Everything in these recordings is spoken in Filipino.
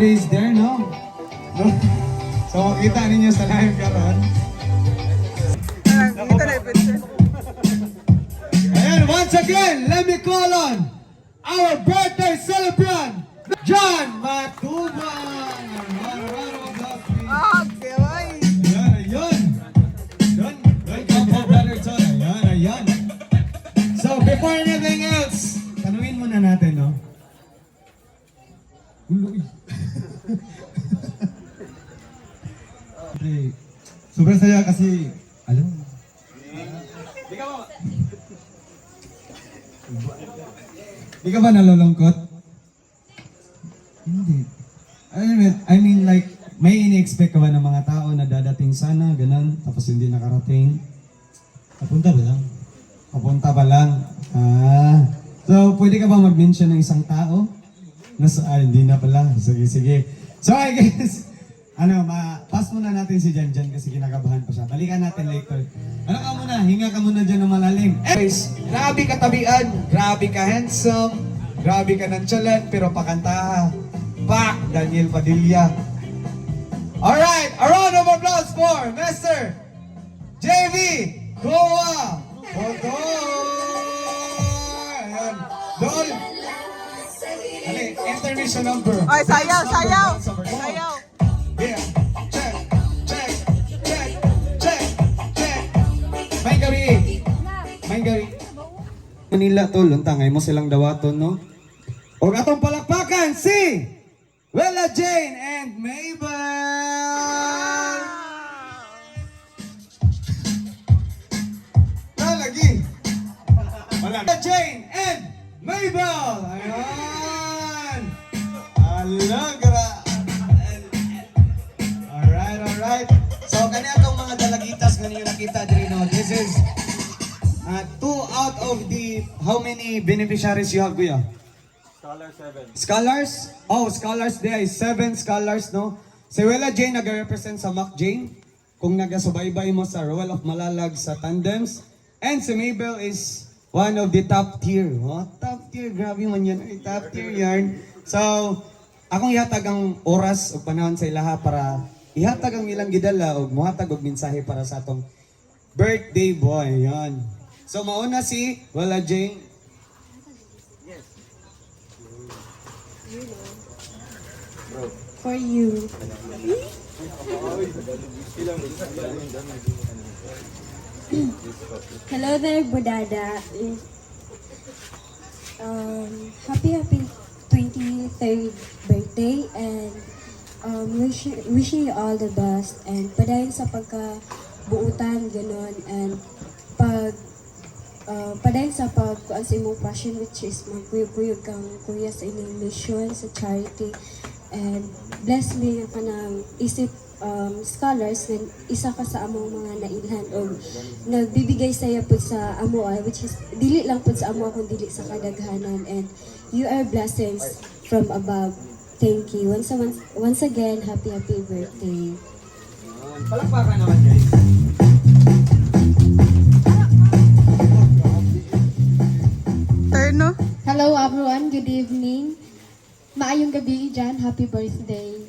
everybody is there, no? So, makita ninyo sa live karon. Ayan, once again, let me call on our birthday celebrant, John Matuban. Okay, boy. Ayan, ayan. Doon ka po, Brother John. Ayan, ayan. So, before anything else, tanungin muna natin, no? Okay. Sobrang saya kasi, alam mo. Di ka ba nalulungkot? Hindi. I mean like, may ini-expect ka ba ng mga tao na dadating sana, ganun, tapos hindi nakarating? Papunta ba lang? Papunta ba lang? So, pwede ka ba mag-mention ng isang tao? Hindi na pala. Sige, sige. So, I guess, pass muna natin si Jan kasi kinakabahan pa siya. Balikan natin later. Ka muna, hinga ka muna dyan ng malalim. Guys, grabe ka tabian, grabe ka handsome, grabe ka nonchalant, pero pakanta. Pak! Daniel Padilla. Alright, a round of applause for Mr. JV Goa Bodor! Ayan. Dol! Ali, intermission number. Ay, sayaw, sayaw. Sayaw. Yeah. Check, check, check, check, check. May gabi. May gabi. Manila to, luntangay mo silang dawaton, no? O atong palakpakan si Wella Jane and Mabel! Lagi. Wella Jane and Mabel! Ayan! Alagra! Alright. So, kanya itong mga dalagitas na ninyo nakita dito, no? This is 2 out of the, how many beneficiaries you have, Kuya? Scholar 7. Scholars? Oh, scholars. There is 7 scholars, no? Si Wella Jane nag-represent sa Mac Jane. Kung nagasubaybay mo sa Royal of Malalag sa tandems. And si Mabel is one of the top tier. Oh, top tier. Grabe man yan. Ay, top tier yarn. So, akong ihatag ang oras o panahon sa ilaha para ihatag ang ilang gidala o muhatag og mensahe para sa atong birthday boy. Yan. So, mauna si Wella Jane. For you. Hello there, Budada. Happy 23rd birthday and wishing you all the best and padayon sa pagkabuutan ganon and padayon sa pagkuan sa imong passion which is magkuyog-kuyog kang kuya sa inyong mission sa charity. And bless me ka ng isip scholars na isa ka sa among mga nailhan o nagbibigay saya po sa amo which is dili lang po sa amo akong dili sa kadaghanan and you are blessings from above. Thank you. Once again, happy birthday. Palakpakan naman, guys. Turno. Hello everyone, good evening. Maayong gabi dyan, happy birthday.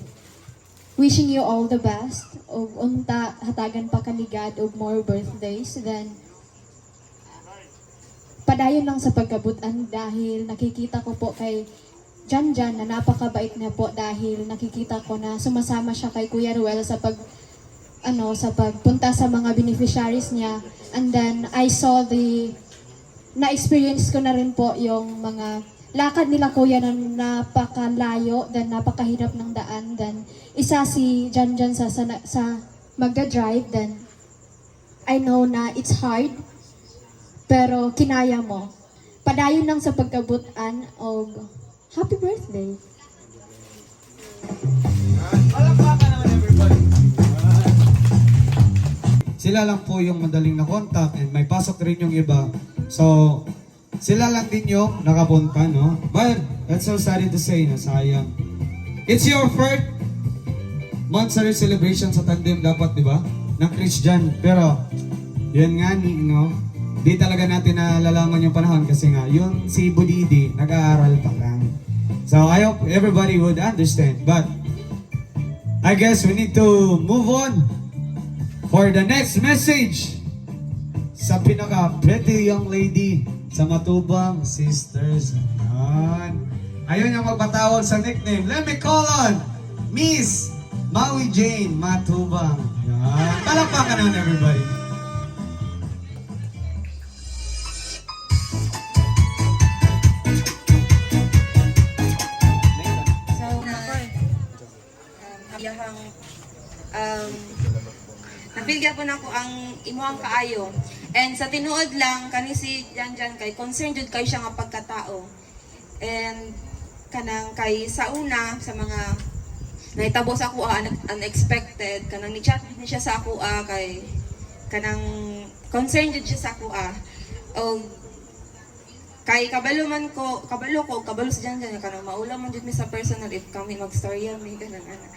Wishing you all the best. O unta, hatagan pa kanigad og more birthdays. Then, padayon lang sa pagkabutan dahil nakikita ko po kay Jan na napakabait na po dahil nakikita ko na sumasama siya kay Kuya Ruel sa pagpunta sa mga beneficiaries niya. And then, I saw na-experience ko na rin po yung mga lakad nila kuya na napakalayo, then napakahirap ng daan, then isa si Jan sa magda-drive, then I know na it's hard, pero kinaya mo. Padayon lang sa pagkabutan og happy birthday. Palakpakan naman, everybody. Sila lang po yung madaling na contact and may pasok rin yung iba. So, sila lang din yung nakapunta, no? But, that's so sad to say, na sayang. It's your first monthsary celebration sa tandem dapat, di ba? Ng Christian. Pero, yun nga, no? Di talaga natin nalalaman yung panahon kasi nga, yung si Budidi, nag-aaral pa lang. So, I hope everybody would understand. But, I guess we need to move on for the next message sa pinaka pretty young lady sa Matubang Sisters. Ayan. Ayun yung magpatawag sa nickname. Let me call on Miss Maui Jane Matubang. Ayan. Palakpakan naman everybody. So, abiyahang napilga po na ko ang imuhang kaayo. And sa tinuod lang, kani si Janjan kay concerned jud kay siya nga pagkatao. And kanang kay sa una, sa mga nahitabo sa ako unexpected, kanang ni-chat ni siya sa ako kay kanang concerned jud siya sa ako o kay kabalo ko sa Janjan kanang maula man jud mi sa personal if kami magstorya mi kanang ana.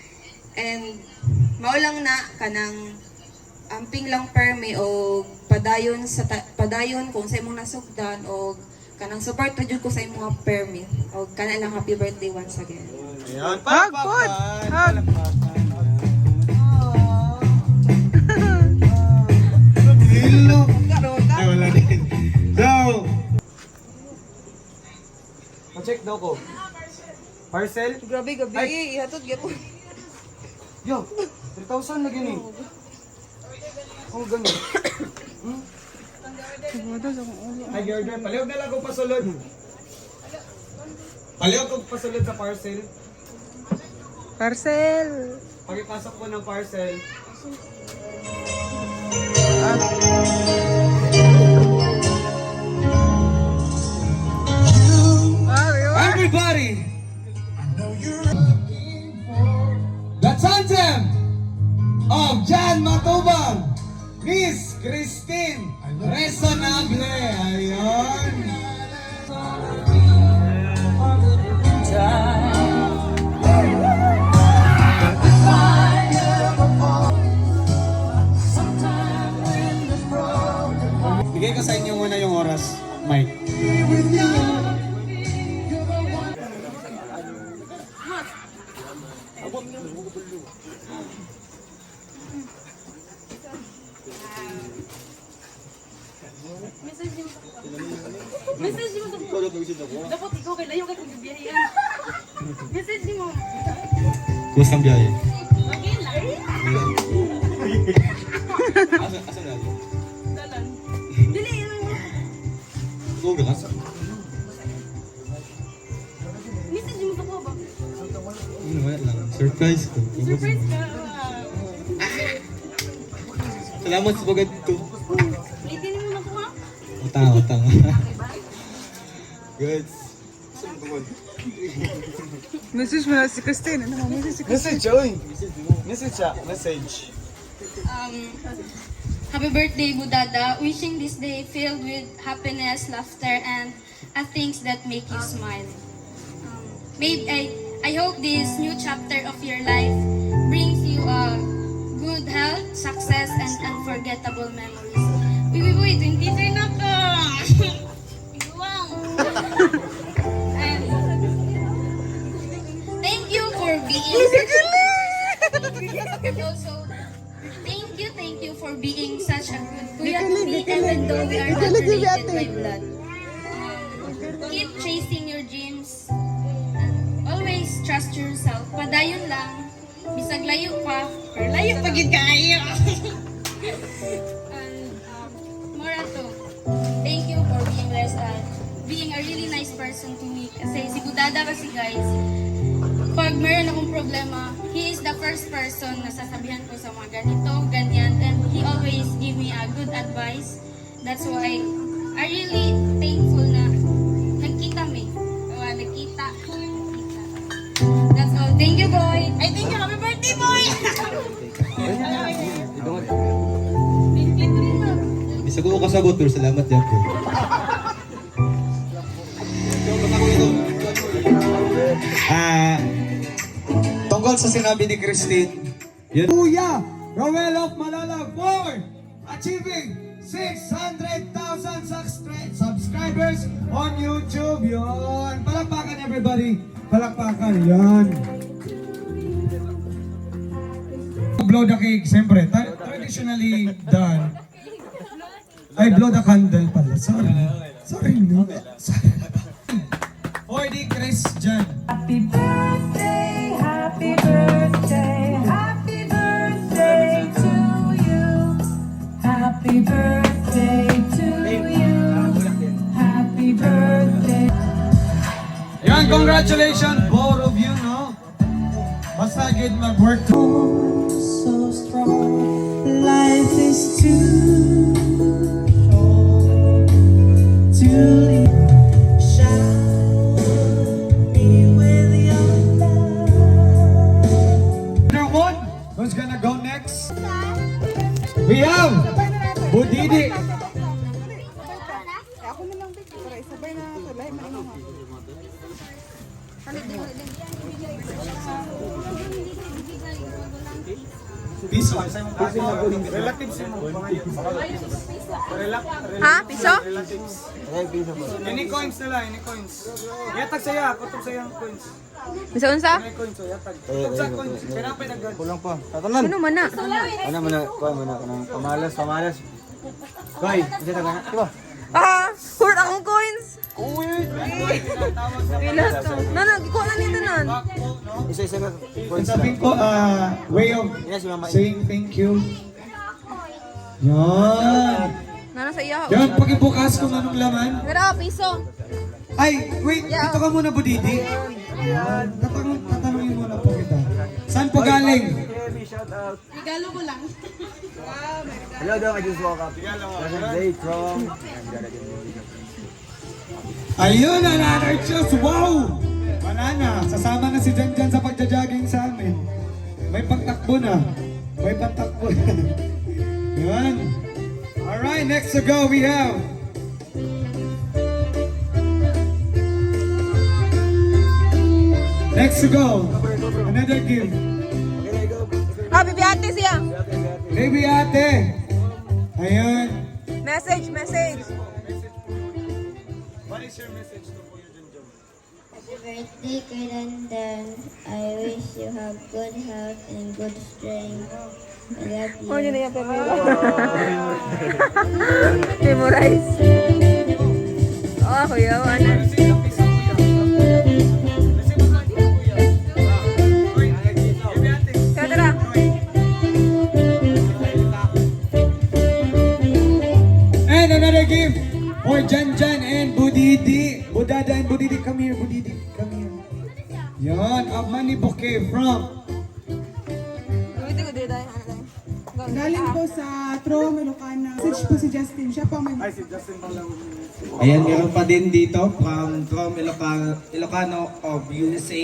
And maulang na kanang amping lang permi o padayon kung sa imong nasugdan o kanang support jud ko sa imong permi o kana lang happy birthday once again. Ayan, Hug, bud! Hug! Hello. Ay, wala din. So, Pa-check daw ko. Parcel? Grabe gabi, ihatod gyapon. Yo, 3,000 na gini. Oh, ganun. Ay, Gordon, palihog na lang kung pasulod. Palihog kung pasulod sa parcel. Parcel! Pagipasok ko ng parcel. everybody, the tandem of Jan Matubang, Miss Christine Resonable. Ayun. Bigay ko sa inyo muna yung oras, Mike. Message mo sa dapat ikaw kay layo kay pagbibiyahan. Message mo. Kusang biyahe. Okay lang. Asa na ako? Dalan. Dili lang. Go, asa? Message mo sa ko ba? Wala lang. Surprise ko. Surprise ka. Salamat sa bagay ko. Itin mo na ko ha. Utang. Good. Message mo na si Christine. Ano mo message si Christine? Message siya, oy. Message siya. Message. Happy birthday, Budada. Wishing this day filled with happiness, laughter, and things that make you smile. I hope this new chapter of your life brings you good health, success, and unforgettable memories. Uy, 23 na ka! Wow! And thank you for being... And also, thank you for being such a good kuya to me, even though we are not related by blood. Keep chasing your dreams. Always trust yourself. Padayon lang. Bisag layo pa. Or layo pa gid kaayo. And more to. Thank you for being blessed and being a really nice person to me. Kasi si Budada kasi guys, pag mayroon akong problema, he is the first person na sasabihan ko sa mga ganito, ganyan, and he always give me a good advice. That's why I really thankful na nagkita me. Nagkita. That's all. Thank you, boy. I thank you. Happy birthday, boy! Bisa ko kasagot pero salamat yan ko. Tungkol sa sinabi ni Christine, Kuya Roel of Malalag for achieving 600,000 subscribers on YouTube. Yun. Palakpakan everybody. Palakpakan. Yan. Blow the cake, siyempre. Traditionally done. Ay, blow the candle pala. Sorry. Sorry, no. Sorry. For the Christian. Happy birthday, happy birthday, happy birthday to you. Happy birthday to you. Happy birthday. Yan, congratulations, both of you, no? Basta good mag-work to. So strong, life is too short to live. Shower me with your love. Number one, who's gonna go next? We have Budidi. Ako na lang din. Para isabay na ito. Lahat na ino. Piso. Ha? Piso? Any coins nila, any coins. Yatag saya, kutog saya ang coins. Piso unsa? Any coins, so yatag. Kutog sa coins, kaya pa nagad. Kulang pa. Tatanan. Ano man na? Ano man na, kuha mo na kanang pamalas. Koy, kasi taga na. Diba? Ah! Hurt akong coins! Pila to. Nanag, ikuha na nito nun. Isa-isa ka coins Sabihin ko, way of Yes, si Mama. saying thank you. Yan. Nana sa iya. Yan, pagibukas kung anong laman. Pero piso. Ay, wait, dito ka muna, Budidi. Tatanungin muna po kita. Saan po galing? Regalo ko lang. Hello daw, I just woke up. Day from... Ayun, another choose. Wow! Banana, sasama na si Janjan sa pagja-jogging sa amin. May pagtakbo na. May pagtakbo na. Yan. Alright, next to go we have... Next to go, another gift. Ah, bibiyate siya. Baby ate. Ayun. Message. What is your message to Kuya Junjun? Happy birthday, Kuya. I wish you have good health and good strength. I love you. Oh, yun na yung pamilya. Memorize. Oh, kuya, ano? Tara. And another gift for Janjan and Budidi. Budada and Budidi, come here, Budidi, come here. Yan, a money bouquet from... Gamitin ko dito tayo. Galing po sa Tro, Ilocana. Message po si Justin. Siya po may... Ayan, meron pa din dito from Ilocano of USA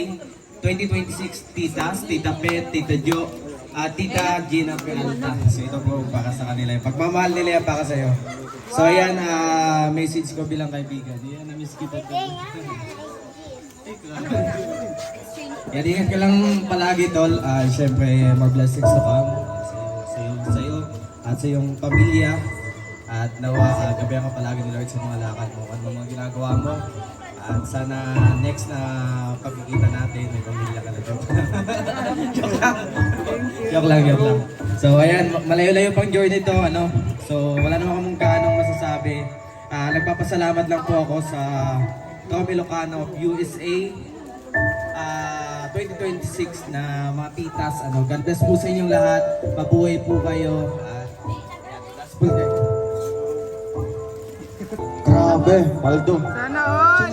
2026 titas, Tita Pet, Tita Jo, at Tita Gina Peralta. So ito po para sa kanila. Yung pagmamahal nila yan para sa'yo. So ayan, message ko bilang kaibigan. Yan, na-miss kita po. Yan, ingat ka lang palagi, tol. Siyempre, mag-blessings sa fam. Sa'yo at sa iyong pamilya. At nawa, gabayan ka palagi ni Lord sa mga lakad mo. Ano mga ginagawa mo. At sana next na pagkikita natin, may pamilya ka na dyan. Joke lang. So ayan, malayo-layo pang journey to, ano. So wala naman kamong kaanong masasabi. Nagpapasalamat lang po ako sa Tom Ilocano of USA 2026 na mga titas, ano. God bless po sa inyong lahat. Mabuhay po kayo. At that's po. Grabe, Paldo. Sana all.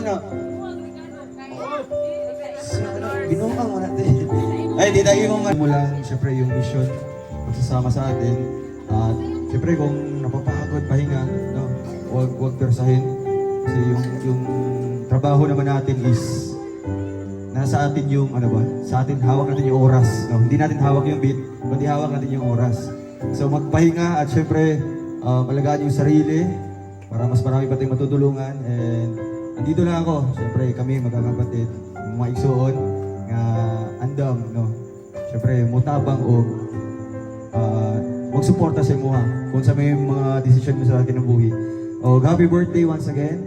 Binungang mo natin. Ay, di tayo yung mula, siyempre yung mission, magsasama sa atin. At siyempre kung napapagod, pahinga, no, wag persahin. Kasi yung trabaho naman natin is nasa atin yung, sa atin hawak natin yung oras. No? Hindi natin hawak yung beat, kundi hawak natin yung oras. So magpahinga at siyempre, alagaan yung sarili para mas marami pa tayong matutulungan. And andito na ako, siyempre kami magkakapatid, mga igsuon nga andam, no. Siyempre mutabang o magsuporta sa imuha kung sa may mga desisyon mo sa kinabuhi. O happy birthday once again.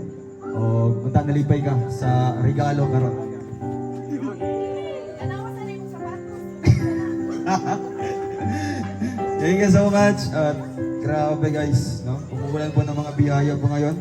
O unta nalipay ka sa regalo karon. Thank you so much. At grabe guys, no? Umuulan po ng mga biyaya po ngayon.